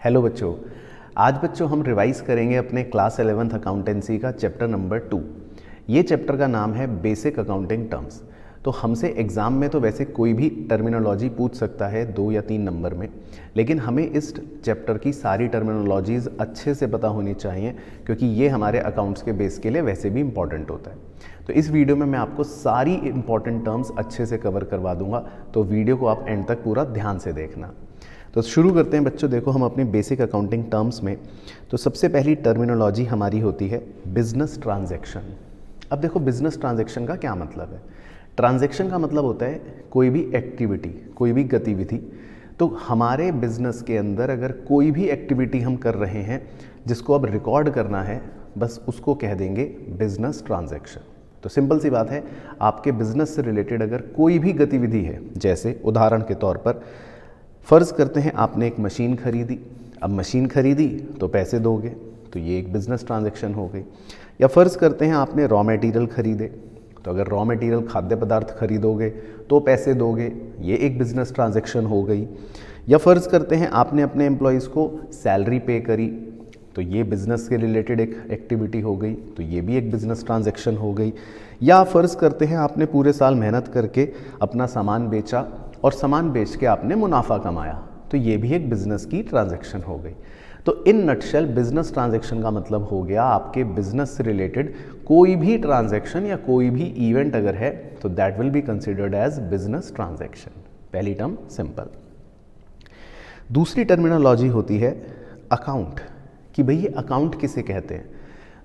Hello बच्चों, आज बच्चों हम रिवाइज करेंगे अपने क्लास 11th अकाउंटेंसी का चैप्टर नंबर 2। ये चैप्टर का नाम है बेसिक अकाउंटिंग टर्म्स। तो हमसे एग्ज़ाम में तो वैसे कोई भी टर्मिनोलॉजी पूछ सकता है 2 या 3 नंबर में, लेकिन हमें इस चैप्टर की सारी टर्मिनोलॉजीज़ अच्छे से पता होनी चाहिए क्योंकि ये हमारे अकाउंट्स के बेस के लिए वैसे भी इंपॉर्टेंट होता है। तो इस वीडियो में मैं आपको सारी इंपॉर्टेंट टर्म्स अच्छे से कवर करवा दूंगा, तो वीडियो को आप एंड तक पूरा ध्यान से देखना। तो शुरू करते हैं बच्चों। देखो हम अपनी बेसिक अकाउंटिंग टर्म्स में, तो सबसे पहली टर्मिनोलॉजी हमारी होती है बिजनेस ट्रांजैक्शन। अब देखो बिजनेस ट्रांजैक्शन का क्या मतलब है। ट्रांजैक्शन का मतलब होता है कोई भी एक्टिविटी, कोई भी गतिविधि। तो हमारे बिजनेस के अंदर अगर कोई भी एक्टिविटी हम कर रहे हैं जिसको अब रिकॉर्ड करना है, बस उसको कह देंगे बिजनेस ट्रांजैक्शन। तो सिंपल सी बात है, आपके बिजनेस से रिलेटेड अगर कोई भी गतिविधि है, जैसे उदाहरण के तौर पर फ़र्ज़ करते हैं आपने एक मशीन खरीदी। अब मशीन खरीदी तो पैसे दोगे, तो ये एक बिज़नेस ट्रांजैक्शन हो गई। या फ़र्ज़ करते हैं आपने रॉ मटेरियल खरीदे, तो अगर रॉ मटेरियल खाद्य पदार्थ खरीदोगे तो पैसे दोगे, ये एक बिज़नेस ट्रांजैक्शन हो गई। या फ़र्ज़ करते हैं आपने अपने एम्प्लॉयज़ को सैलरी पे करी, तो ये बिज़नेस के रिलेटेड एक एक्टिविटी हो गई, तो ये भी एक बिज़नेस ट्रांजैक्शन हो गई। या फ़र्ज़ करते हैं आपने पूरे साल मेहनत करके अपना सामान बेचा और सामान बेच के आपने मुनाफा कमाया, तो ये भी एक बिज़नेस की ट्रांजैक्शन हो गई। तो इन नटशेल बिज़नेस ट्रांजैक्शन का मतलब हो गया आपके बिज़नेस से रिलेटेड कोई भी ट्रांजैक्शन या कोई भी इवेंट अगर है तो that will be considered as business transaction. पहली टर्म सिंपल। दूसरी टर्मिनोलॉजी होती है अकाउंट, कि भाई ये अकाउंट किसे कहते हैं।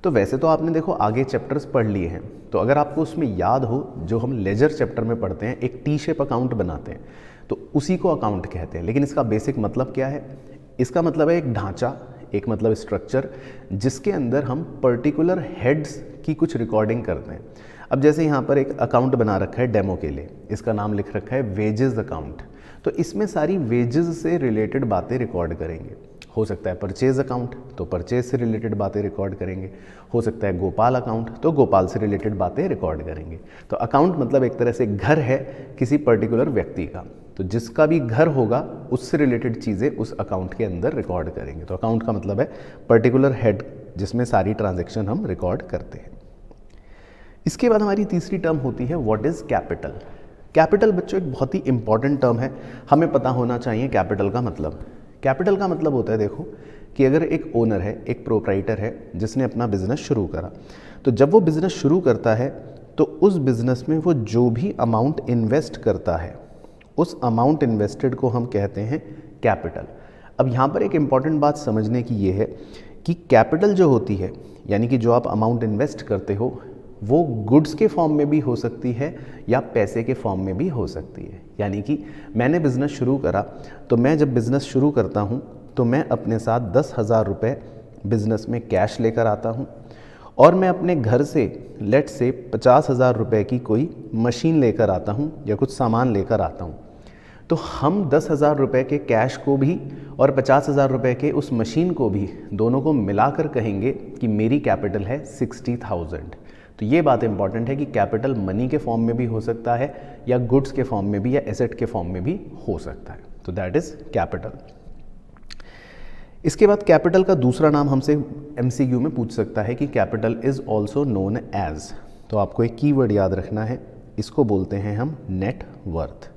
तो वैसे तो आपने देखो आगे चैप्टर्स पढ़ लिए हैं, तो अगर आपको उसमें याद हो, जो हम लेजर चैप्टर में पढ़ते हैं, एक टी शेप अकाउंट बनाते हैं, तो उसी को अकाउंट कहते हैं। लेकिन इसका बेसिक मतलब क्या है? इसका मतलब है एक ढांचा, एक मतलब स्ट्रक्चर, जिसके अंदर हम पर्टिकुलर हेड्स की कुछ रिकॉर्डिंग करते हैं। अब जैसे यहाँ पर एक अकाउंट बना रखा है डेमो के लिए, इसका नाम लिख रखा है वेजेस अकाउंट। तो इसमें सारी वेजेस से रिलेटेड बातें रिकॉर्ड करेंगे। हो सकता है परचेज अकाउंट, तो परचेज से रिलेटेड बातें रिकॉर्ड करेंगे। हो सकता है गोपाल अकाउंट, तो गोपाल से रिलेटेड बातें रिकॉर्ड करेंगे। तो अकाउंट मतलब एक तरह से घर है किसी पर्टिकुलर व्यक्ति का, तो जिसका भी घर होगा उससे रिलेटेड चीज़ें उस अकाउंट के अंदर रिकॉर्ड करेंगे। तो अकाउंट का मतलब है पर्टिकुलर हेड जिसमें सारी ट्रांजैक्शन हम रिकॉर्ड करते हैं। इसके बाद हमारी तीसरी टर्म होती है व्हाट इज़ कैपिटल। कैपिटल बच्चों एक बहुत ही इंपॉर्टेंट टर्म है, हमें पता होना चाहिए कैपिटल का मतलब। कैपिटल का मतलब होता है देखो कि अगर एक ओनर है, एक प्रोप्राइटर है जिसने अपना बिजनेस शुरू करा, तो जब वो बिज़नेस शुरू करता है तो उस बिज़नेस में वो जो भी अमाउंट इन्वेस्ट करता है, उस अमाउंट इन्वेस्टेड को हम कहते हैं कैपिटल। अब यहाँ पर एक इम्पॉर्टेंट बात समझने की ये है कि कैपिटल जो होती है, यानी कि जो आप अमाउंट इन्वेस्ट करते हो, वो गुड्स के फॉर्म में भी हो सकती है या पैसे के फॉर्म में भी हो सकती है। यानी कि मैंने बिज़नेस शुरू करा, तो मैं जब बिज़नेस शुरू करता हूँ तो मैं अपने साथ 10,000 रुपये बिज़नेस में कैश लेकर आता हूँ, और मैं अपने घर से लेट से 50,000 रुपये की कोई मशीन लेकर आता हूँ या कुछ सामान लेकर आता हूँ। तो हम 10,000 रुपये के कैश को भी और 50,000 रुपये के उस मशीन को भी, दोनों को मिलाकर कहेंगे कि मेरी कैपिटल है 60,000। तो ये बात इंपॉर्टेंट है कि कैपिटल मनी के फॉर्म में भी हो सकता है या गुड्स के फॉर्म में भी या एसेट के फॉर्म में भी हो सकता है। तो दैट इज कैपिटल। इसके बाद कैपिटल का दूसरा नाम हमसे एमसीक्यू में पूछ सकता है कि capital is also known as. तो आपको एक कीवर्ड याद रखना है, इसको बोलते हैं हम नेट वर्थ,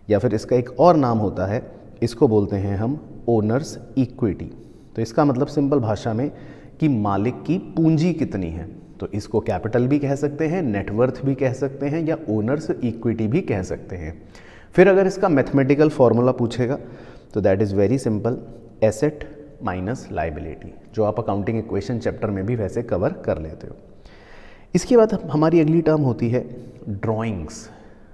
या फिर इसका एक और नाम होता है, इसको बोलते हैं हम ओनर्स इक्विटी। तो इसका मतलब सिंपल भाषा में कि मालिक की पूंजी कितनी है। तो इसको कैपिटल भी कह सकते हैं, नेटवर्थ भी कह सकते हैं, या ओनर्स इक्विटी भी कह सकते हैं। फिर अगर इसका मैथमेटिकल फॉर्मूला पूछेगा तो that is very simple, asset minus liability, जो आप अकाउंटिंग इक्वेशन चैप्टर में भी वैसे कवर कर लेते हो। इसके बाद हमारी अगली टर्म होती है ड्राइंग्स।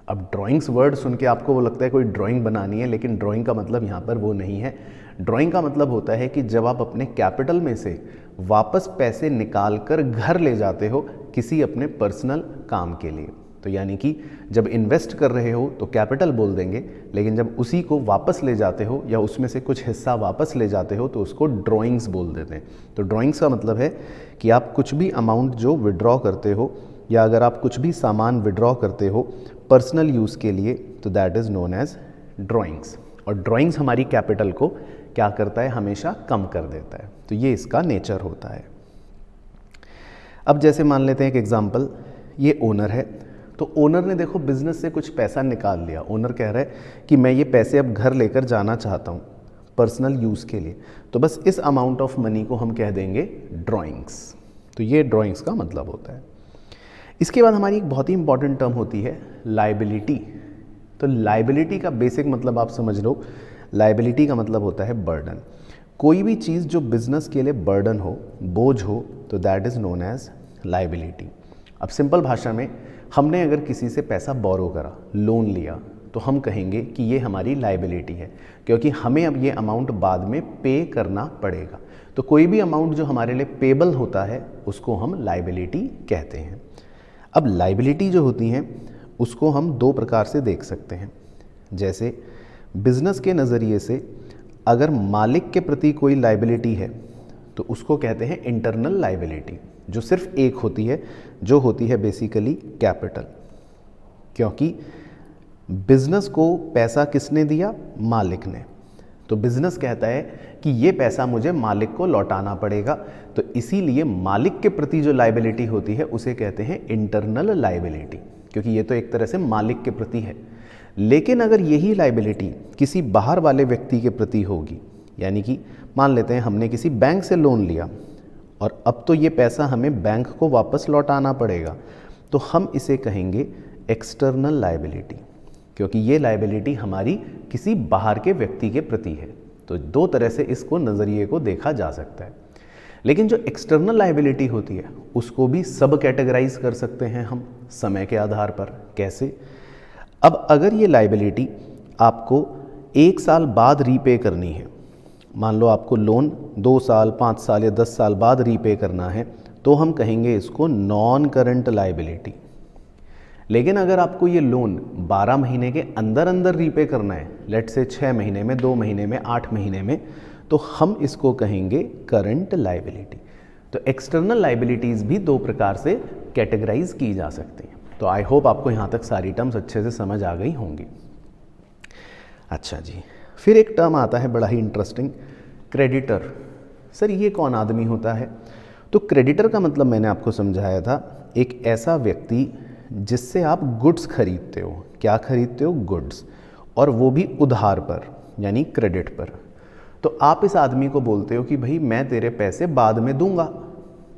अब ड्राइंग्स वर्ड सुन के आपको वो लगता है कोई ड्राइंग बनानी है, लेकिन ड्राइंग का मतलब यहाँ पर वो नहीं है। ड्राइंग का मतलब होता है कि जब आप अपने कैपिटल में से वापस पैसे निकाल कर घर ले जाते हो किसी अपने पर्सनल काम के लिए। तो यानी कि जब इन्वेस्ट कर रहे हो तो कैपिटल बोल देंगे, लेकिन जब उसी को वापस ले जाते हो या उसमें से कुछ हिस्सा वापस ले जाते हो तो उसको ड्राइंग्स बोल देते हैं। तो ड्राइंग्स का मतलब है कि आप कुछ भी अमाउंट जो विड्रॉ करते हो, या अगर आप कुछ भी सामान विड्रॉ करते हो पर्सनल यूज़ के लिए, तो that is known as drawings. और ड्राइंग्स हमारी कैपिटल को क्या करता है, हमेशा कम कर देता है। तो ये इसका नेचर होता है। अब जैसे मान लेते हैं एक एग्जांपल, ये ओनर है, तो ओनर ने देखो बिजनेस से कुछ पैसा निकाल लिया। ओनर कह रहा है कि मैं ये पैसे अब घर लेकर जाना चाहता हूँ पर्सनल यूज़ के लिए, तो बस इस अमाउंट ऑफ मनी को हम कह देंगे ड्रॉइंग्स। तो ये ड्रॉइंग्स का मतलब होता है। इसके बाद हमारी एक बहुत ही इंपॉर्टेंट टर्म होती है लायबिलिटी। तो लायबिलिटी का बेसिक मतलब आप समझ लो, लायबिलिटी का मतलब होता है बर्डन। कोई भी चीज़ जो बिजनेस के लिए बर्डन हो, बोझ हो, तो that is known as liability. अब सिंपल भाषा में हमने अगर किसी से पैसा बोरो करा, लोन लिया, तो हम कहेंगे कि ये हमारी लायबिलिटी है, क्योंकि हमें अब ये अमाउंट बाद में पे करना पड़ेगा। तो कोई भी अमाउंट जो हमारे लिए पेबल होता है उसको हम लायबिलिटी कहते हैं। अब लायबिलिटी जो होती हैं उसको हम दो प्रकार से देख सकते हैं। जैसे बिजनेस के नज़रिए से अगर मालिक के प्रति कोई लायबिलिटी है तो उसको कहते हैं इंटरनल लायबिलिटी, जो सिर्फ एक होती है, जो होती है बेसिकली कैपिटल। क्योंकि बिजनेस को पैसा किसने दिया, मालिक ने, तो बिजनेस कहता है कि ये पैसा मुझे मालिक को लौटाना पड़ेगा, तो इसीलिए मालिक के प्रति जो लायबिलिटी होती है उसे कहते हैं इंटरनल लायबिलिटी, क्योंकि ये तो एक तरह से मालिक के प्रति है। लेकिन अगर यही लायबिलिटी किसी बाहर वाले व्यक्ति के प्रति होगी, यानी कि मान लेते हैं हमने किसी बैंक से लोन लिया और अब तो ये पैसा हमें बैंक को वापस लौटाना पड़ेगा, तो हम इसे कहेंगे एक्सटर्नल लायबिलिटी, क्योंकि ये लायबिलिटी हमारी किसी बाहर के व्यक्ति के प्रति है। तो दो तरह से इसको नज़रिए को देखा जा सकता है। लेकिन जो एक्सटर्नल लायबिलिटी होती है उसको भी सब कैटेगराइज कर सकते हैं हम समय के आधार पर। कैसे? अब अगर ये लायबिलिटी आपको 1 साल बाद रीपे करनी है, मान लो आपको लोन 2 साल, 5 साल या 10 साल बाद रीपे करना है, तो हम कहेंगे इसको नॉन करंट लायबिलिटी। लेकिन अगर आपको ये लोन 12 महीने के अंदर अंदर रीपे करना है, लेट से 6 महीने में, 2 महीने में, 8 महीने में, तो हम इसको कहेंगे करंट लायबिलिटी। तो एक्सटर्नल लायबिलिटीज़ भी दो प्रकार से कैटेगराइज की जा सकती हैं। तो आई होप आपको यहाँ तक सारी टर्म्स अच्छे से समझ आ गई होंगी। अच्छा जी, फिर एक टर्म आता है बड़ा ही इंटरेस्टिंग, क्रेडिटर। सर ये कौन आदमी होता है? तो क्रेडिटर का मतलब मैंने आपको समझाया था, एक ऐसा व्यक्ति जिससे आप गुड्स खरीदते हो। क्या खरीदते हो? गुड्स, और वो भी उधार पर, यानी क्रेडिट पर। तो आप इस आदमी को बोलते हो कि भाई मैं तेरे पैसे बाद में दूंगा।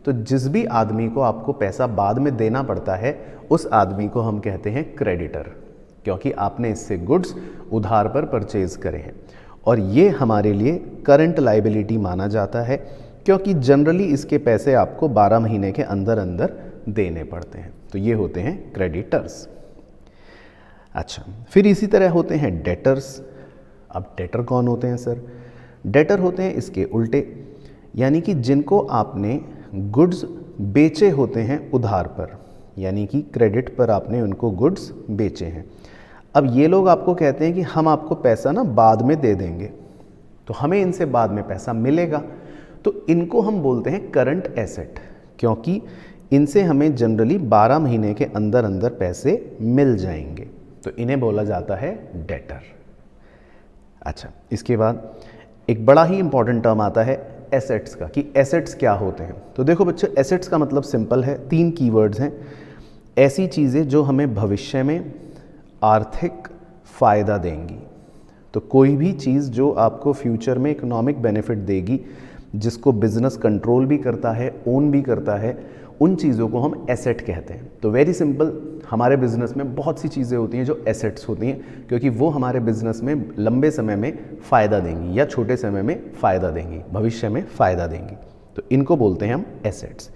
तो जिस भी आदमी को आपको पैसा बाद में देना पड़ता है उस आदमी को हम कहते हैं क्रेडिटर, क्योंकि आपने इससे गुड्स उधार पर परचेज करे हैं। और ये हमारे लिए करंट लायबिलिटी माना जाता है, क्योंकि जनरली इसके पैसे आपको 12 महीने के अंदर अंदर देने पड़ते हैं। तो ये होते हैं क्रेडिटर्स। अच्छा, फिर इसी तरह होते हैं डेटर्स। अब डेटर कौन होते हैं सर? डेटर होते हैं इसके उल्टे, यानी कि जिनको आपने गुड्स बेचे होते हैं उधार पर, यानी कि क्रेडिट पर आपने उनको गुड्स बेचे हैं। अब ये लोग आपको कहते हैं कि हम आपको पैसा ना बाद में दे देंगे, तो हमें इनसे बाद में पैसा मिलेगा, तो इनको हम बोलते हैं करंट एसेट, क्योंकि इनसे हमें जनरली 12 महीने के अंदर अंदर पैसे मिल जाएंगे, तो इन्हें बोला जाता है डेटर। अच्छा, इसके बाद एक बड़ा ही इंपॉर्टेंट टर्म आता है एसेट्स का, कि एसेट्स क्या होते हैं। तो देखो बच्चों, एसेट्स का मतलब सिंपल है, 3 कीवर्ड्स हैं। ऐसी चीज़ें जो हमें भविष्य में आर्थिक फ़ायदा देंगी। तो कोई भी चीज़ जो आपको फ्यूचर में इकोनॉमिक बेनिफिट देगी, जिसको बिजनेस कंट्रोल भी करता है, ओन भी करता है, उन चीज़ों को हम एसेट कहते हैं। तो वेरी सिंपल, हमारे बिजनेस में बहुत सी चीज़ें होती हैं जो एसेट्स होती हैं, क्योंकि वो हमारे बिजनेस में लंबे समय में फ़ायदा देंगी या छोटे समय में फ़ायदा देंगी, भविष्य में फ़ायदा देंगी। तो इनको बोलते हैं हम एसेट्स।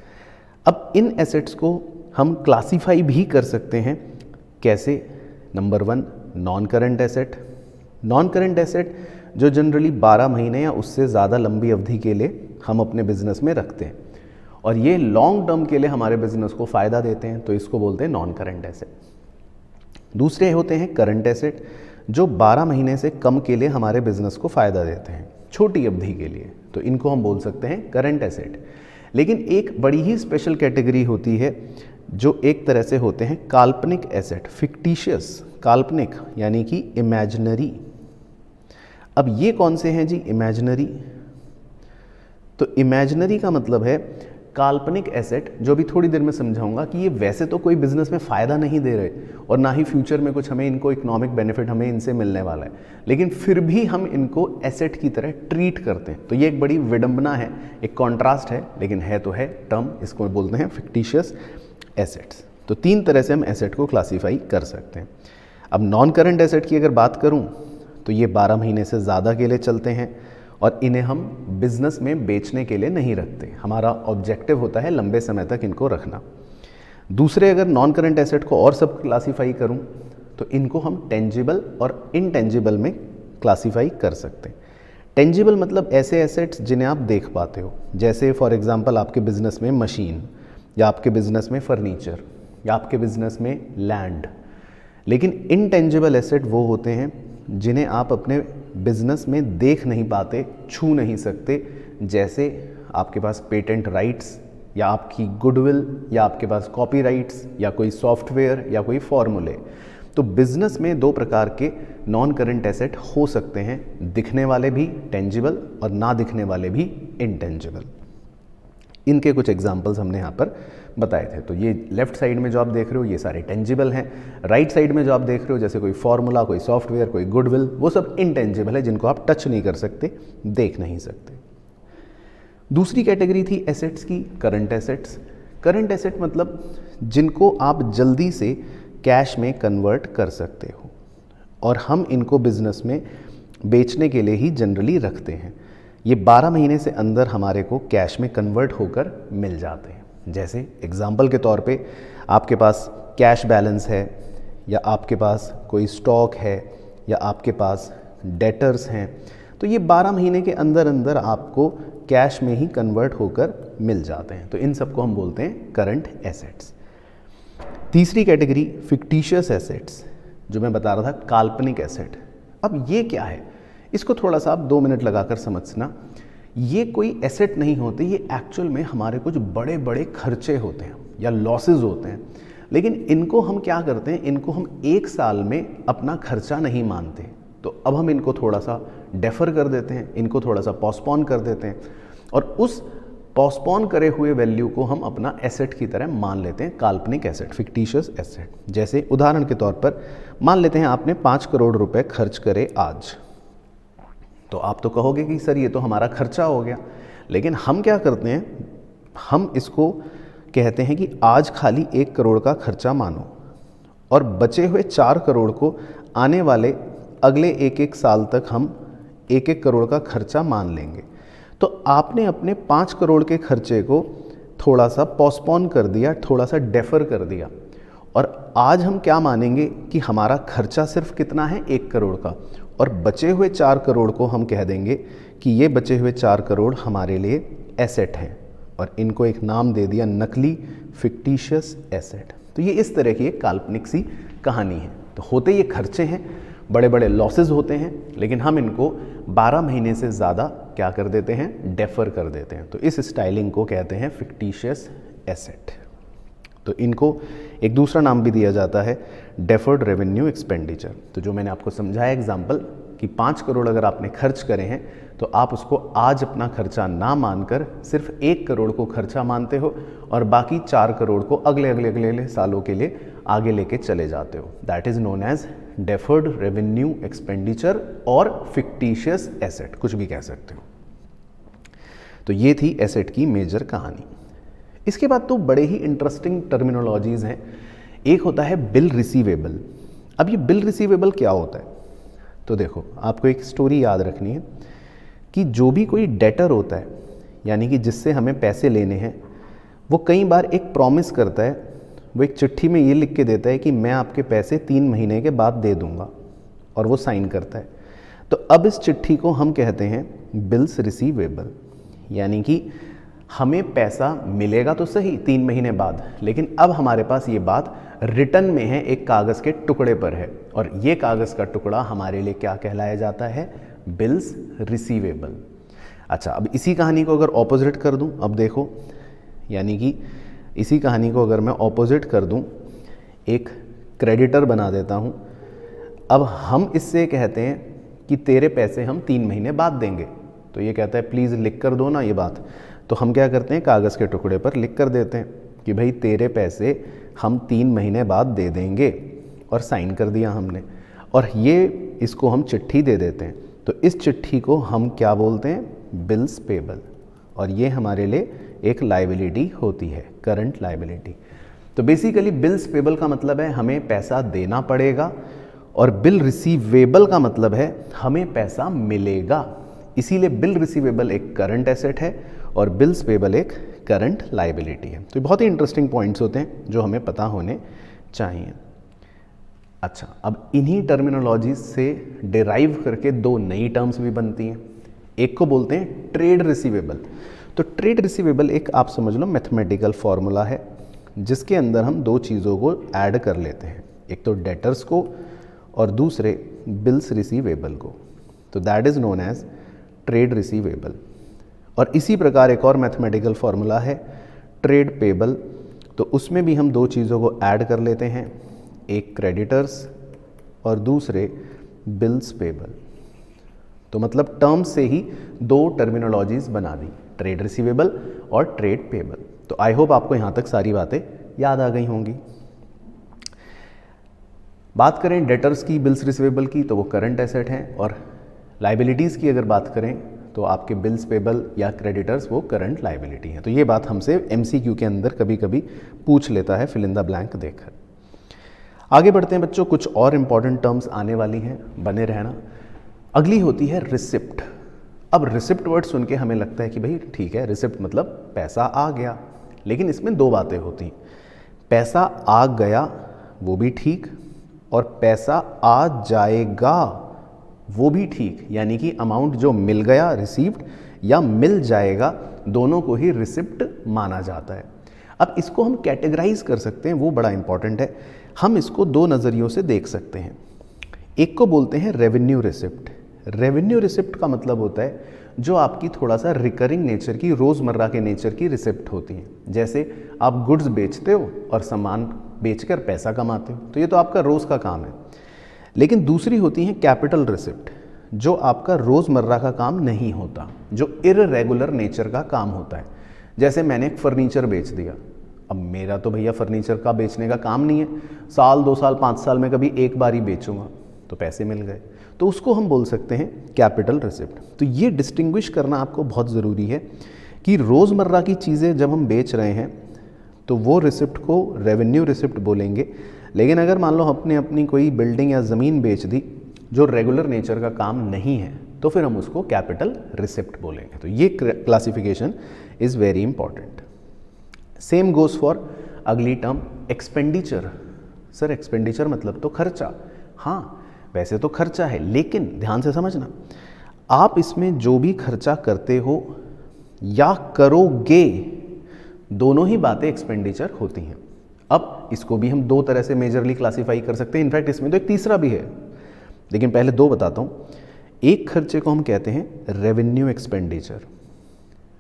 अब इन एसेट्स को हम क्लासीफाई भी कर सकते हैं। कैसे? Number 1, non current asset. Non current asset जो जनरली 12 महीने या उससे ज़्यादा लंबी अवधि के लिए हम अपने बिजनेस में रखते हैं, और ये लॉन्ग टर्म के लिए हमारे बिजनेस को फ़ायदा देते हैं, तो इसको बोलते हैं नॉन करंट एसेट। दूसरे होते हैं करंट एसेट, जो 12 महीने से कम के लिए हमारे बिजनेस को फ़ायदा देते हैं, छोटी अवधि के लिए, तो इनको हम बोल सकते हैं करंट एसेट। लेकिन एक बड़ी ही स्पेशल कैटेगरी होती है जो एक तरह से होते हैं काल्पनिक एसेट, फिक्टिशियस, काल्पनिक यानी कि इमेजिनरी। अब ये कौन से हैं जी? इमेजिनरी। तो इमेजिनरी का मतलब है काल्पनिक एसेट, जो भी थोड़ी देर में समझाऊंगा कि ये वैसे तो कोई बिजनेस में फ़ायदा नहीं दे रहे और ना ही फ्यूचर में कुछ हमें इनको इकोनॉमिक बेनिफिट हमें इनसे मिलने वाला है, लेकिन फिर भी हम इनको एसेट की तरह ट्रीट करते हैं। तो ये एक बड़ी विडंबना है, एक कॉन्ट्रास्ट है, लेकिन है तो है टर्म, इसको बोलते हैं फिक्टिशियस एसेट्स। तो 3 तरह से हम एसेट को क्लासीफाई कर सकते हैं। अब नॉन करंट एसेट की अगर बात करूँ तो ये 12 महीने से ज़्यादा के लिए चलते हैं और इन्हें हम बिजनेस में बेचने के लिए नहीं रखते। हमारा ऑब्जेक्टिव होता है लंबे समय तक इनको रखना। दूसरे अगर नॉन करंट एसेट को और सब क्लासीफाई करूं तो इनको हम टेंजिबल और इनटेंजिबल में क्लासीफाई कर सकते हैं। टेंजिबल मतलब ऐसे एसेट्स जिन्हें आप देख पाते हो, जैसे फॉर एग्जांपल आपके बिजनेस में मशीन, या आपके बिजनेस में फर्नीचर, या आपके बिजनेस में लैंड। लेकिन इनटेंजिबल एसेट वो होते हैं जिन्हें आप अपने बिजनेस में देख नहीं पाते, छू नहीं सकते, जैसे आपके पास पेटेंट राइट्स, या आपकी गुडविल, या आपके पास कॉपीराइट्स, या कोई सॉफ्टवेयर, या कोई फॉर्मूले। तो बिजनेस में 2 प्रकार के नॉन करंट एसेट हो सकते हैं, दिखने वाले भी टेंजिबल और ना दिखने वाले भी इनटेंजिबल। इनके कुछ एग्जाम्पल्स हमने यहाँ पर बताए थे। तो ये लेफ्ट साइड में जो आप देख रहे हो ये सारे टेंजिबल हैं, राइट साइड में जो आप देख रहे हो जैसे कोई फार्मूला, कोई सॉफ्टवेयर, कोई गुडविल, वो सब इनटेंजिबल है, जिनको आप टच नहीं कर सकते, देख नहीं सकते। दूसरी कैटेगरी थी एसेट्स की, करंट एसेट्स। करंट एसेट मतलब जिनको आप जल्दी से कैश में कन्वर्ट कर सकते हो और हम इनको बिजनेस में बेचने के लिए ही जनरली रखते हैं। ये 12 महीने से अंदर हमारे को कैश में कन्वर्ट होकर मिल जाते हैं। जैसे एग्जाम्पल के तौर पे आपके पास कैश बैलेंस है, या आपके पास कोई स्टॉक है, या आपके पास डेटर्स हैं, तो ये 12 महीने के अंदर अंदर आपको कैश में ही कन्वर्ट होकर मिल जाते हैं। तो इन सबको हम बोलते हैं करंट एसेट्स। तीसरी कैटेगरी फिक्टिशियस एसेट्स, जो मैं बता रहा था काल्पनिक एसेट। अब ये क्या है, इसको थोड़ा सा आप 2 मिनट लगाकर समझना। ये कोई एसेट नहीं होते, ये एक्चुअल में हमारे कुछ बड़े बड़े खर्चे होते हैं या लॉसेस होते हैं, लेकिन इनको हम क्या करते हैं, इनको हम 1 साल में अपना खर्चा नहीं मानते। तो अब हम इनको थोड़ा सा डेफर कर देते हैं, इनको थोड़ा सा पोस्टपोन कर देते हैं, और उस पोस्टपोन करे हुए वैल्यू को हम अपना एसेट की तरह मान लेते हैं, काल्पनिक एसेट, फिक्टिशियस एसेट। जैसे उदाहरण के तौर पर मान लेते हैं आपने 5 करोड़ रुपए खर्च करे आज, तो आप तो कहोगे कि सर ये तो हमारा खर्चा हो गया, लेकिन हम क्या करते हैं, हम इसको कहते हैं कि आज खाली 1 करोड़ का खर्चा मानो और बचे हुए 4 करोड़ को आने वाले अगले 1-1 साल तक हम 1-1 करोड़ का खर्चा मान लेंगे। तो आपने अपने 5 करोड़ के खर्चे को थोड़ा सा पोस्टपोन कर दिया, थोड़ा सा डेफर कर दिया, और आज हम क्या मानेंगे कि हमारा खर्चा सिर्फ कितना है, 1 करोड़ का, और बचे हुए 4 करोड़ को हम कह देंगे कि ये बचे हुए 4 करोड़ हमारे लिए एसेट हैं, और इनको एक नाम दे दिया नकली फिक्टिशियस एसेट। तो ये इस तरह की एक काल्पनिक सी कहानी है। तो होते ये खर्चे हैं, बड़े बड़े लॉसेस होते हैं, लेकिन हम इनको 12 महीने से ज़्यादा क्या कर देते हैं, डेफर कर देते हैं। तो इस स्टाइलिंग को कहते हैं फिक्टिशियस एसेट। तो इनको एक दूसरा नाम भी दिया जाता है डेफर्ड रेवेन्यू एक्सपेंडिचर। तो जो मैंने आपको समझाया एग्जाम्पल कि 5 करोड़ अगर आपने खर्च करे हैं, तो आप उसको आज अपना खर्चा ना मानकर सिर्फ 1 करोड़ को खर्चा मानते हो और बाकी 4 करोड़ को अगले अगले अगले सालों के लिए आगे लेके चले जाते हो। That is known as deferred revenue expenditure और फिक्टिशियस एसेट, कुछ भी कह सकते हो। तो ये थी एसेट की मेजर कहानी। इसके बाद तो बड़े ही इंटरेस्टिंग टर्मिनोलॉजीज़ हैं। एक होता है बिल रिसीवेबल। अब ये बिल रिसीवेबल क्या होता है, तो देखो आपको एक स्टोरी याद रखनी है कि जो भी कोई डेटर होता है, यानी कि जिससे हमें पैसे लेने हैं, वो कई बार एक प्रॉमिस करता है, वो एक चिट्ठी में ये लिख के देता है कि मैं आपके पैसे 3 महीने के बाद दे दूंगा, और वो साइन करता है। तो अब इस चिट्ठी को हम कहते हैं बिल्स रिसीवेबल, यानी कि हमें पैसा मिलेगा तो सही 3 महीने बाद, लेकिन अब हमारे पास ये बात रिटर्न में है, एक कागज़ के टुकड़े पर है, और ये कागज़ का टुकड़ा हमारे लिए क्या कहलाया जाता है, बिल्स रिसीवेबल। अच्छा, अब इसी कहानी को अगर ऑपोजिट कर दूं, अब देखो, यानी कि इसी कहानी को अगर मैं ऑपोजिट कर दूं, एक क्रेडिटर बना देता हूं। अब हम इससे कहते हैं कि तेरे पैसे हम 3 महीने बाद देंगे। तो ये कहता है प्लीज़ लिख कर दो ना ये बात। तो हम क्या करते हैं, कागज़ के टुकड़े पर लिख कर देते हैं कि भाई तेरे पैसे हम 3 महीने बाद दे देंगे, और साइन कर दिया हमने। और ये इसको हम चिट्ठी दे देते हैं। तो इस चिट्ठी को हम क्या बोलते हैं, बिल्स पेबल। और ये हमारे लिए एक लायबिलिटी होती है, करंट लायबिलिटी। तो बेसिकली बिल्स पेबल का मतलब है हमें पैसा देना पड़ेगा, और बिल रिसीवेबल का मतलब है हमें पैसा मिलेगा। इसीलिए बिल रिसीवेबल एक करंट एसेट है और बिल्स पेबल एक करंट लायबिलिटी है। तो बहुत ही इंटरेस्टिंग पॉइंट्स होते हैं जो हमें पता होने चाहिए। अच्छा, अब इन्हीं टर्मिनोलॉजी से डिराइव करके 2 नई टर्म्स भी बनती हैं। एक को बोलते हैं ट्रेड रिसीवेबल। तो ट्रेड रिसीवेबल एक आप समझ लो मैथमेटिकल फॉर्मूला है जिसके अंदर हम 2 चीज़ों को ऐड कर लेते हैं, एक तो डेटर्स को और दूसरे बिल्स रिसीवेबल को। तो that is known as trade receivable. और इसी प्रकार एक और मैथमेटिकल फॉर्मूला है ट्रेड पेबल। तो उसमें भी हम 2 चीज़ों को ऐड कर लेते हैं, एक क्रेडिटर्स और दूसरे बिल्स पेबल। तो मतलब टर्म से ही 2 टर्मिनोलॉजीज बना दी, ट्रेड रिसीवेबल और ट्रेड पेबल। तो आई होप आपको यहाँ तक सारी बातें याद आ गई होंगी। बात करें डेटर्स की, बिल्स रिसीवेबल की, तो वो करंट एसेट हैं, और लाइबिलिटीज़ की अगर बात करें तो आपके बिल्स पेबल या क्रेडिटर्स वो करंट लाइबिलिटी है। तो ये बात हमसे MCQ के अंदर कभी कभी पूछ लेता है, फिल इन द ब्लैंक देकर। आगे बढ़ते हैं बच्चों, कुछ और इंपॉर्टेंट टर्म्स आने वाली हैं, बने रहना। अगली होती है रिसिप्ट। अब रिसिप्ट वर्ड सुन के हमें लगता है कि भाई ठीक है, रिसिप्ट मतलब पैसा आ गया, लेकिन इसमें 2 बातें होती, पैसा आ गया वो भी ठीक, और पैसा आ जाएगा वो भी ठीक। यानी कि अमाउंट जो मिल गया रिसीव्ड या मिल जाएगा, दोनों को ही रिसिप्ट माना जाता है। अब इसको हम कैटेगराइज कर सकते हैं, वो बड़ा इंपॉर्टेंट है। हम इसको 2 नज़रियों से देख सकते हैं। एक को बोलते हैं रेवेन्यू रिसिप्ट। रेवेन्यू रिसिप्ट का मतलब होता है जो आपकी थोड़ा सा रिकरिंग नेचर की, रोज़मर्रा के नेचर की रिसिप्ट होती है। जैसे आप गुड्स बेचते हो और सामान बेचकर पैसा कमाते हो, तो ये तो आपका रोज़ का काम है। लेकिन दूसरी होती है कैपिटल रिसिप्ट, जो आपका रोज़मर्रा का काम नहीं होता, जो इर्रेगुलर नेचर का काम होता है। जैसे मैंने एक फर्नीचर बेच दिया, अब मेरा तो भैया फर्नीचर का बेचने का काम नहीं है, साल 2 साल 5 साल में कभी एक बार ही बेचूंगा, तो पैसे मिल गए, तो उसको हम बोल सकते हैं कैपिटल रिसिप्ट। तो ये डिस्टिंग्विश करना आपको बहुत ज़रूरी है कि रोज़मर्रा की चीज़ें जब हम बेच रहे हैं तो वो रिसिप्ट को रेवेन्यू रिसिप्ट बोलेंगे। लेकिन अगर मान लो अपने अपनी कोई बिल्डिंग या ज़मीन बेच दी जो रेगुलर नेचर का काम नहीं है, तो फिर हम उसको कैपिटल रिसिप्ट बोलेंगे। तो ये classification is very important. Same goes for अगली टर्म एक्सपेंडिचर। सर एक्सपेंडिचर मतलब तो खर्चा। हाँ, वैसे तो खर्चा है, लेकिन ध्यान से समझना, आप इसमें जो भी खर्चा करते हो या करोगे, दोनों ही बातें एक्सपेंडिचर होती हैं। अब इसको भी हम 2 तरह से मेजरली क्लासीफाई कर सकते हैं। इनफैक्ट इसमें तो एक तीसरा भी है, लेकिन पहले 2 बताता हूँ। एक खर्चे को हम कहते हैं रेवेन्यू एक्सपेंडिचर।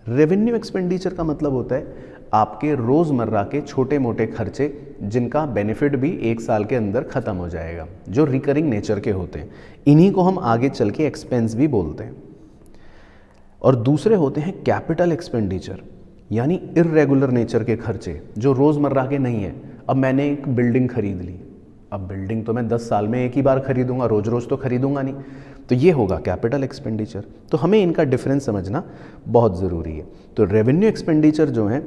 रेवेन्यू एक्सपेंडिचर का मतलब होता है आपके रोज़मर्रा के छोटे मोटे खर्चे जिनका बेनिफिट भी 1 साल के अंदर ख़त्म हो जाएगा, जो रिकरिंग नेचर के होते हैं। इन्हीं को हम आगे चल के एक्सपेंस भी बोलते हैं। और दूसरे होते हैं कैपिटल एक्सपेंडिचर, यानी इर्रेगुलर नेचर के खर्चे जो रोज़मर्रा के नहीं है। अब मैंने एक बिल्डिंग खरीद ली, अब बिल्डिंग तो मैं 10 साल में एक ही बार खरीदूंगा, रोज़ रोज़ तो खरीदूंगा नहीं, तो ये होगा कैपिटल एक्सपेंडिचर। तो हमें इनका डिफरेंस समझना बहुत ज़रूरी है। तो रेवेन्यू एक्सपेंडिचर जो है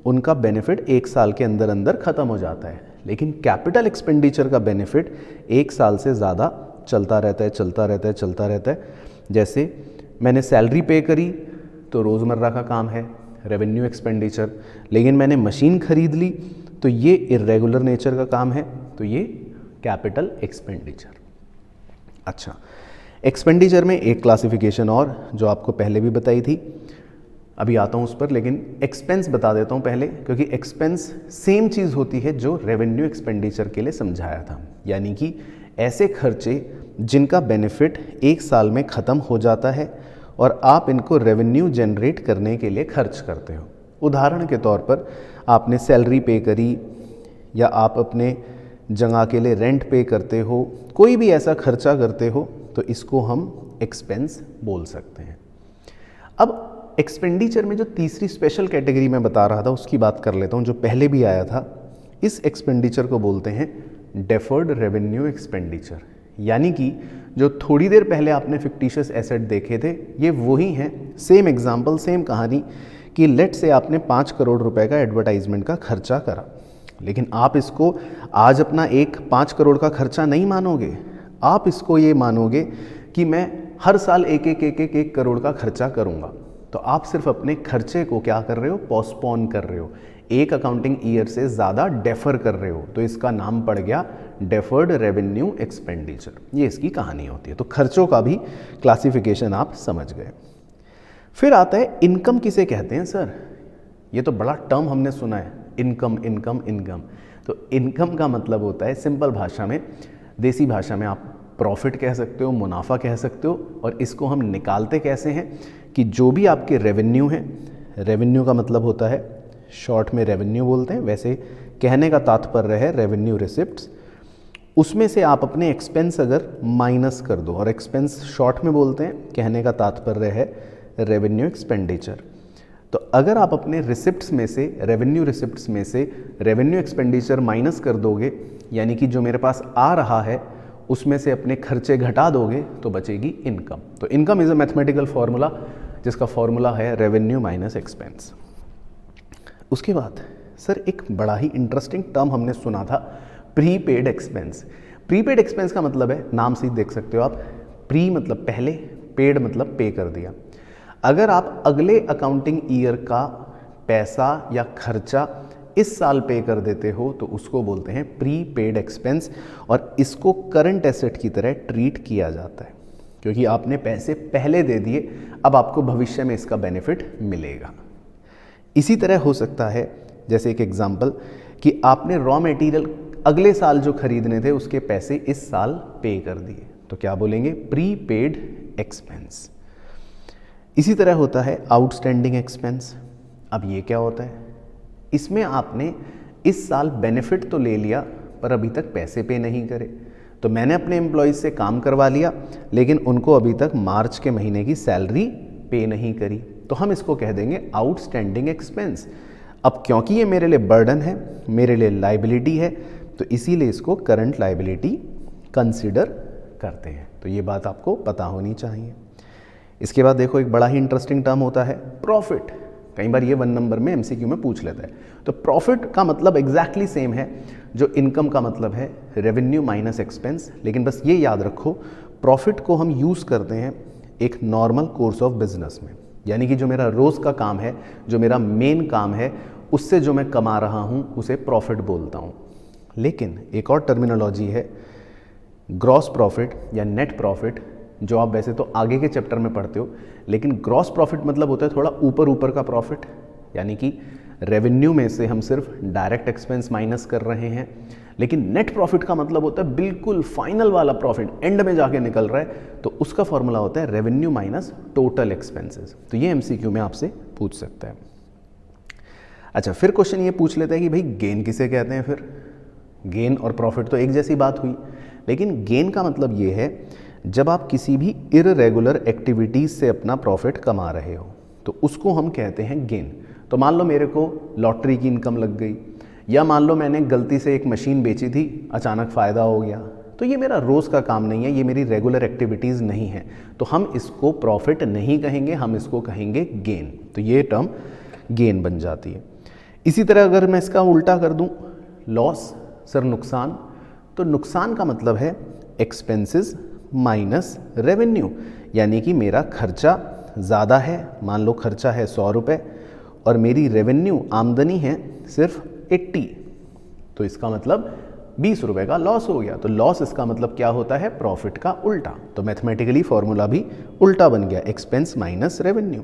उनका बेनिफिट 1 साल के अंदर अंदर ख़त्म हो जाता है, लेकिन कैपिटल एक्सपेंडिचर का बेनिफिट 1 साल से ज़्यादा चलता रहता है, चलता रहता है, चलता रहता है। जैसे मैंने सैलरी पे करी तो रोज़मर्रा का काम है, रेवेन्यू एक्सपेंडिचर। लेकिन मैंने मशीन खरीद ली तो ये इर्रेगुलर नेचर का काम है, तो ये कैपिटल एक्सपेंडिचर। अच्छा, एक्सपेंडिचर में एक क्लासिफिकेशन और जो आपको पहले भी बताई थी, अभी आता हूँ उस पर, लेकिन एक्सपेंस बता देता हूँ पहले, क्योंकि एक्सपेंस सेम चीज़ होती है जो रेवेन्यू एक्सपेंडिचर के लिए समझाया था। यानी कि ऐसे खर्चे जिनका बेनिफिट 1 साल में ख़त्म हो जाता है और आप इनको रेवेन्यू जनरेट करने के लिए खर्च करते हो। उदाहरण के तौर पर आपने सैलरी पे करी, या आप अपने जगह के लिए रेंट पे करते हो, कोई भी ऐसा खर्चा करते हो, तो इसको हम एक्सपेंस बोल सकते हैं। अब एक्सपेंडिचर में जो तीसरी स्पेशल कैटेगरी मैं बता रहा था उसकी बात कर लेता हूँ, जो पहले भी आया था। इस एक्सपेंडिचर को बोलते हैं डेफर्ड रेवेन्यू एक्सपेंडिचर, यानी कि जो थोड़ी देर पहले आपने फिक्टिशियस एसेट देखे थे ये वही हैं। सेम एग्जाम्पल, सेम कहानी कि लेट से आपने 5 करोड़ रुपए का एडवर्टाइजमेंट का खर्चा करा, लेकिन आप इसको आज अपना एक 5 करोड़ का खर्चा नहीं मानोगे, आप इसको ये मानोगे कि मैं हर साल एक करोड़ का खर्चा करूँगा। तो आप सिर्फ अपने खर्चे को क्या कर रहे हो, पोस्टपोन कर रहे हो, एक अकाउंटिंग ईयर से ज़्यादा डेफर कर रहे हो। तो इसका नाम पड़ गया डेफर्ड रेवेन्यू एक्सपेंडिचर। ये इसकी कहानी होती है। तो खर्चों का भी क्लासिफिकेशन आप समझ गए। फिर आता है इनकम किसे कहते हैं सर? ये तो बड़ा टर्म हमने सुना है, इनकम इनकम इनकम। तो इनकम का मतलब होता है सिंपल भाषा में, देसी भाषा में आप प्रॉफिट कह सकते हो, मुनाफा कह सकते हो। और इसको हम निकालते कैसे हैं कि जो भी आपके रेवेन्यू है, रेवेन्यू का मतलब होता है, शॉर्ट में रेवेन्यू बोलते हैं, वैसे कहने का तात्पर्य है रेवेन्यू रिसिप्ट्स, उसमें से आप अपने एक्सपेंस अगर माइनस कर दो, और एक्सपेंस शॉर्ट में बोलते हैं, कहने का तात्पर्य है रेवेन्यू एक्सपेंडिचर। तो अगर आप अपने रिसिप्ट्स में से, रेवेन्यू रिसिप्ट्स में से रेवेन्यू एक्सपेंडिचर माइनस कर दोगे, यानी कि जो मेरे पास आ रहा है उसमें से अपने खर्चे घटा दोगे, तो बचेगी इनकम। तो income is a mathematical formula जिसका फॉर्मूला है रेवेन्यू माइनस एक्सपेंस। उसके बाद सर एक बड़ा ही इंटरेस्टिंग टर्म हमने सुना था, प्रीपेड एक्सपेंस। प्रीपेड एक्सपेंस का मतलब है, नाम से ही देख सकते हो आप, प्री मतलब पहले, पेड मतलब पे कर दिया। अगर आप अगले अकाउंटिंग ईयर का पैसा या खर्चा इस साल पे कर देते हो तो उसको बोलते हैं प्रीपेड एक्सपेंस, और इसको करंट एसेट की तरह ट्रीट किया जाता है, क्योंकि आपने पैसे पहले दे दिए, अब आपको भविष्य में इसका बेनिफिट मिलेगा। इसी तरह हो सकता है, जैसे एक एग्जांपल, कि आपने रॉ मटेरियल अगले साल जो खरीदने थे उसके पैसे इस साल पे कर दिए, तो क्या बोलेंगे, प्रीपेड एक्सपेंस। इसी तरह होता है आउटस्टैंडिंग एक्सपेंस। अब ये क्या होता है, इसमें आपने इस साल बेनिफिट तो ले लिया पर अभी तक पैसे पे नहीं करे। तो मैंने अपने एम्प्लॉयज़ से काम करवा लिया लेकिन उनको अभी तक मार्च के महीने की सैलरी पे नहीं करी, तो हम इसको कह देंगे आउटस्टैंडिंग एक्सपेंस। अब क्योंकि ये मेरे लिए बर्डन है, मेरे लिए लाइबिलिटी है, तो इसीलिए इसको करंट लाइबिलिटी कंसिडर करते हैं। तो ये बात आपको पता होनी चाहिए। इसके बाद देखो एक बड़ा ही इंटरेस्टिंग टर्म होता है प्रॉफिट। कई बार ये 1 नंबर में एमसीक्यू में पूछ लेता है। तो प्रॉफिट का मतलब एग्जैक्टली सेम है जो इनकम का मतलब है, रेवेन्यू माइनस एक्सपेंस। लेकिन बस ये याद रखो, प्रॉफिट को हम यूज़ करते हैं एक नॉर्मल कोर्स ऑफ बिजनेस में, यानी कि जो मेरा रोज़ का काम है, जो मेरा मेन काम है, उससे जो मैं कमा रहा हूँ उसे प्रॉफिट बोलता हूँ। लेकिन एक और टर्मिनोलॉजी है ग्रॉस प्रॉफिट या नेट प्रॉफिट, जो आप वैसे तो आगे के चैप्टर में पढ़ते हो, लेकिन ग्रॉस प्रॉफिट मतलब होता है थोड़ा ऊपर का प्रॉफिट, यानी कि रेवेन्यू में से हम सिर्फ डायरेक्ट एक्सपेंस माइनस कर रहे हैं। लेकिन नेट प्रॉफिट का मतलब होता है बिल्कुल फाइनल वाला प्रॉफिट, एंड में जाके निकल रहा है, तो उसका फॉर्मूला होता है रेवेन्यू माइनस टोटल एक्सपेंसेस। तो ये एमसीक्यू में आपसे पूछ सकता है। अच्छा, फिर क्वेश्चन ये पूछ लेता है कि भाई गेन किसे कहते हैं। फिर गेन और प्रॉफिट तो एक जैसी बात हुई, लेकिन गेन का मतलब ये है जब आप किसी भी इररेगुलर एक्टिविटीज़ से अपना प्रॉफिट कमा रहे हो तो उसको हम कहते हैं गेन। तो मान लो मेरे को लॉटरी की इनकम लग गई, या मान लो मैंने गलती से एक मशीन बेची थी, अचानक फ़ायदा हो गया, तो ये मेरा रोज़ का काम नहीं है, ये मेरी रेगुलर एक्टिविटीज़ नहीं है, तो हम इसको प्रॉफिट नहीं कहेंगे, हम इसको कहेंगे गेन। तो ये टर्म गेन बन जाती है। इसी तरह अगर मैं इसका उल्टा कर दूँ, लॉस, सर नुकसान, तो नुकसान का मतलब है एक्सपेंसेस माइनस रेवेन्यू, यानी कि मेरा खर्चा ज़्यादा है, मान लो खर्चा है 100 रुपये और मेरी रेवेन्यू आमदनी है सिर्फ 80, तो इसका मतलब 20 रुपये का लॉस हो गया। तो लॉस इसका मतलब क्या होता है, प्रॉफिट का उल्टा। तो मैथमेटिकली फॉर्मूला भी उल्टा बन गया, एक्सपेंस माइनस रेवेन्यू।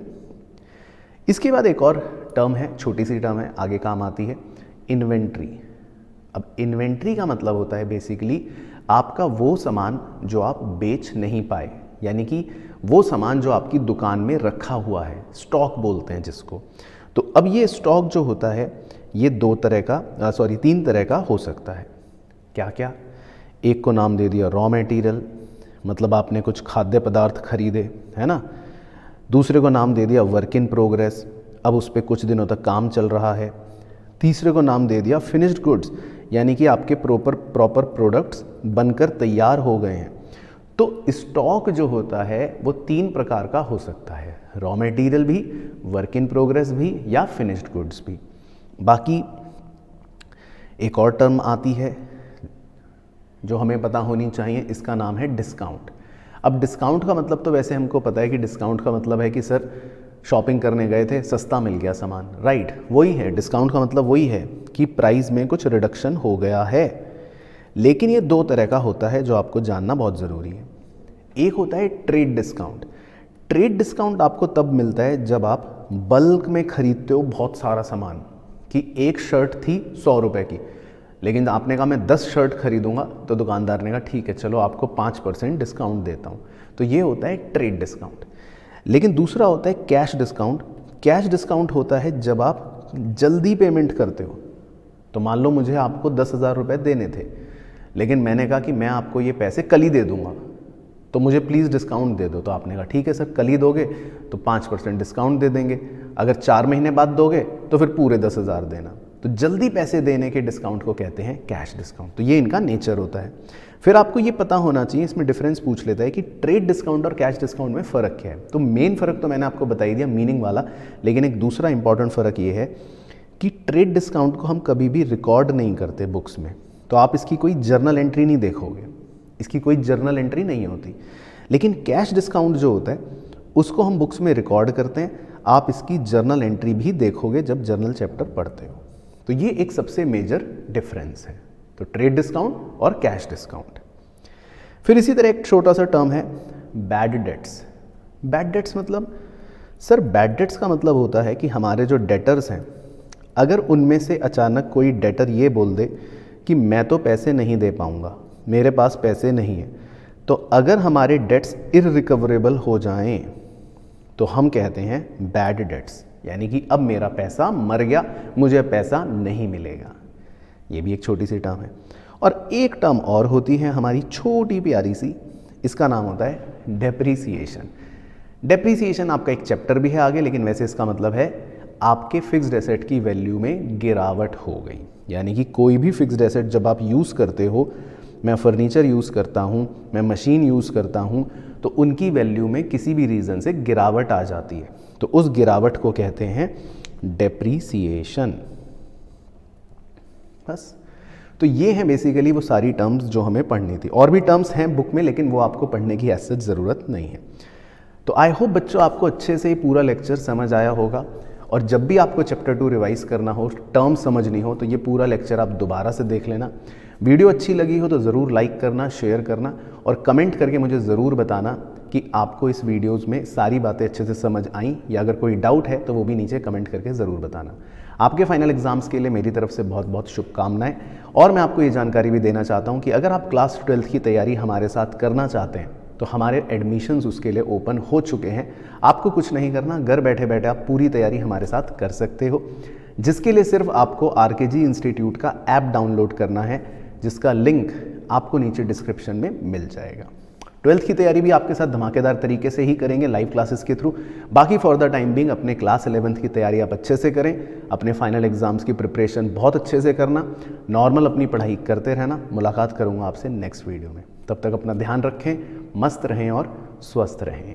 इसके बाद एक और टर्म है, छोटी सी टर्म है, आगे काम आती है, इन्वेंट्री। अब इन्वेंट्री का मतलब होता है बेसिकली आपका वो सामान जो आप बेच नहीं पाए, यानी कि वो सामान जो आपकी दुकान में रखा हुआ है, स्टॉक बोलते हैं जिसको। तो अब ये स्टॉक जो होता है ये 3 तरह का हो सकता है। क्या क्या, एक को नाम दे दिया रॉ मटेरियल, मतलब आपने कुछ खाद्य पदार्थ खरीदे, है ना। दूसरे को नाम दे दिया वर्क इन प्रोग्रेस, अब उस पर कुछ दिनों तक काम चल रहा है। तीसरे को नाम दे दिया फिनिश्ड गुड्स, यानी कि आपके प्रॉपर प्रोडक्ट्स बनकर तैयार हो गए हैं। तो स्टॉक जो होता है वो 3 प्रकार का हो सकता है, रॉ मटेरियल भी, वर्क इन प्रोग्रेस भी, या फिनिश्ड गुड्स भी। बाकी एक और टर्म आती है जो हमें पता होनी चाहिए, इसका नाम है डिस्काउंट। अब डिस्काउंट का मतलब तो वैसे हमको पता है कि डिस्काउंट का मतलब है कि सर शॉपिंग करने गए थे, सस्ता मिल गया सामान, राइट, वही है डिस्काउंट का मतलब, वही है कि प्राइस में कुछ रिडक्शन हो गया है। लेकिन ये 2 तरह का होता है जो आपको जानना बहुत ज़रूरी है। एक होता है ट्रेड डिस्काउंट। ट्रेड डिस्काउंट आपको तब मिलता है जब आप बल्क में खरीदते हो बहुत सारा सामान, कि एक शर्ट थी 100 रुपये की, लेकिन आपने कहा मैं 10 शर्ट खरीदूंगा, तो दुकानदार ने कहा ठीक है चलो आपको 5% डिस्काउंट देता हूँ। तो ये होता है ट्रेड डिस्काउंट। लेकिन दूसरा होता है कैश डिस्काउंट। कैश डिस्काउंट होता है जब आप जल्दी पेमेंट करते हो। तो मान लो मुझे आपको 10,000 रुपये देने थे, लेकिन मैंने कहा कि मैं आपको ये पैसे कल ही दे दूंगा, तो मुझे प्लीज़ डिस्काउंट दे दो। तो आपने कहा ठीक है सर, कल ही दोगे तो 5% डिस्काउंट दे देंगे, अगर 4 महीने बाद दोगे तो फिर पूरे 10,000 देना। तो जल्दी पैसे देने के डिस्काउंट को कहते हैं कैश डिस्काउंट। तो ये इनका नेचर होता है। फिर आपको ये पता होना चाहिए, इसमें डिफरेंस पूछ लेता है कि ट्रेड डिस्काउंट और कैश डिस्काउंट में फ़र्क क्या है। तो मेन फ़र्क तो मैंने आपको बता ही दिया, मीनिंग वाला। लेकिन एक दूसरा इंपॉर्टेंट फ़र्क ये है कि ट्रेड डिस्काउंट को हम कभी भी रिकॉर्ड नहीं करते बुक्स में, तो आप इसकी कोई जर्नल एंट्री नहीं देखोगे, इसकी कोई जर्नल एंट्री नहीं होती। लेकिन कैश डिस्काउंट जो होता है उसको हम बुक्स में रिकॉर्ड करते हैं, आप इसकी जर्नल एंट्री भी देखोगे जब जर्नल चैप्टर पढ़ते हो। तो ये एक सबसे मेजर डिफरेंस है, तो ट्रेड डिस्काउंट और कैश डिस्काउंट। फिर इसी तरह एक छोटा सा टर्म है बैड डेट्स। बैड डेट्स मतलब, सर बैड डेट्स का मतलब होता है कि हमारे जो डेटर्स हैं, अगर उनमें से अचानक कोई डेटर ये बोल दे कि मैं तो पैसे नहीं दे पाऊँगा, मेरे पास पैसे नहीं है, तो अगर हमारे डेट्स इररिकवरेबल हो जाएं तो हम कहते हैं बैड डेट्स, यानी कि अब मेरा पैसा मर गया, मुझे पैसा नहीं मिलेगा। ये भी एक छोटी सी टर्म है। और एक टर्म और होती है हमारी छोटी प्यारी सी, इसका नाम होता है डेप्रीसिएशन। डेप्रीसिएशन आपका एक चैप्टर भी है आगे, लेकिन वैसे इसका मतलब है आपके फिक्स्ड एसेट की वैल्यू में गिरावट हो गई। यानी कि कोई भी फिक्स्ड एसेट जब आप यूज़ करते हो, मैं फर्नीचर यूज़ करता हूँ, मैं मशीन यूज़ करता हूँ, तो उनकी वैल्यू में किसी भी रीज़न से गिरावट आ जाती है, तो उस गिरावट को कहते हैं डेप्रीसिएशन। बस, तो ये हैं बेसिकली वो सारी टर्म्स जो हमें पढ़नी थी। और भी टर्म्स हैं बुक में, लेकिन वो आपको पढ़ने की ऐसी ज़रूरत नहीं है। तो आई होप बच्चों आपको अच्छे से पूरा लेक्चर समझ आया होगा। और जब भी आपको चैप्टर 2 रिवाइज करना हो, टर्म समझनी हो, तो ये पूरा लेक्चर आप दोबारा से देख लेना। वीडियो अच्छी लगी हो तो ज़रूर लाइक करना, शेयर करना और कमेंट करके मुझे ज़रूर बताना कि आपको इस वीडियोज़ में सारी बातें अच्छे से समझ आईं, या अगर कोई डाउट है तो वो भी नीचे कमेंट करके ज़रूर बताना। आपके फाइनल एग्जाम्स के लिए मेरी तरफ से बहुत बहुत शुभकामनाएं। और मैं आपको ये जानकारी भी देना चाहता हूँ कि अगर आप क्लास 12th की तैयारी हमारे साथ करना चाहते हैं तो हमारे एडमिशन्स उसके लिए ओपन हो चुके हैं। आपको कुछ नहीं करना, घर बैठे बैठे आप पूरी तैयारी हमारे साथ कर सकते हो, जिसके लिए सिर्फ आपको RKG इंस्टीट्यूट का ऐप डाउनलोड करना है, जिसका लिंक आपको नीचे डिस्क्रिप्शन में मिल जाएगा। 12th की तैयारी भी आपके साथ धमाकेदार तरीके से ही करेंगे लाइव क्लासेस के थ्रू। बाकी फॉर द टाइम बिंग अपने क्लास 11th की तैयारी आप अच्छे से करें, अपने फाइनल एग्जाम्स की प्रिपरेशन बहुत अच्छे से करना, नॉर्मल अपनी पढ़ाई करते रहना। मुलाकात करूंगा आपसे नेक्स्ट वीडियो में, तब तक अपना ध्यान रखें, मस्त रहें और स्वस्थ रहें।